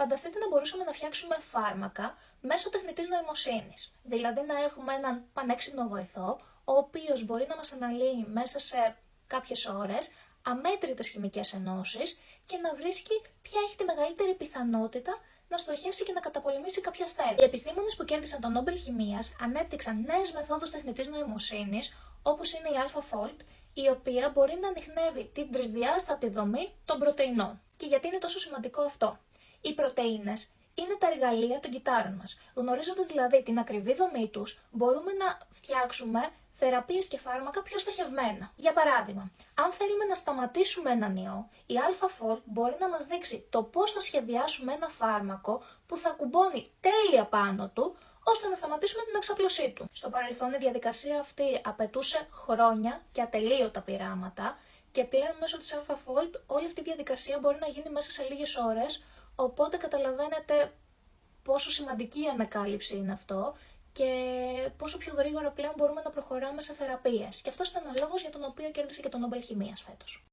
Φανταστείτε να μπορούσαμε να φτιάξουμε φάρμακα μέσω τεχνητής νοημοσύνης. Δηλαδή να έχουμε έναν πανέξυπνο βοηθό, ο οποίος μπορεί να μας αναλύει μέσα σε κάποιες ώρες αμέτρητες χημικές ενώσεις και να βρίσκει ποια έχει τη μεγαλύτερη πιθανότητα να στοχεύσει και να καταπολεμήσει κάποια ασθένεια. Οι επιστήμονες που κέρδισαν το Νόμπελ Χημείας ανέπτυξαν νέες μεθόδους τεχνητής νοημοσύνης, όπως είναι η AlphaFold, η οποία μπορεί να ανιχνεύει την τρισδιάστατη δομή των πρωτεϊνών. Και γιατί είναι τόσο σημαντικό αυτό? Οι πρωτεΐνες είναι τα εργαλεία των κυττάρων μας. Γνωρίζοντας δηλαδή την ακριβή δομή τους, μπορούμε να φτιάξουμε θεραπείες και φάρμακα πιο στοχευμένα. Για παράδειγμα, αν θέλουμε να σταματήσουμε έναν ιό, η AlphaFold μπορεί να μας δείξει το πώς θα σχεδιάσουμε ένα φάρμακο που θα κουμπώνει τέλεια πάνω του, ώστε να σταματήσουμε την εξάπλωσή του. Στο παρελθόν η διαδικασία αυτή απαιτούσε χρόνια και ατελείωτα πειράματα και πλέον μέσω της AlphaFold όλη αυτή η διαδικασία μπορεί να γίνει μέσα σε λίγες ώρες, οπότε καταλαβαίνετε πόσο σημαντική η ανακάλυψη είναι αυτό και πόσο πιο γρήγορα πλέον μπορούμε να προχωράμε σε θεραπείες. Και αυτός ήταν ο λόγος για τον οποίο κέρδισε και το Νόμπελ Χημείας φέτος.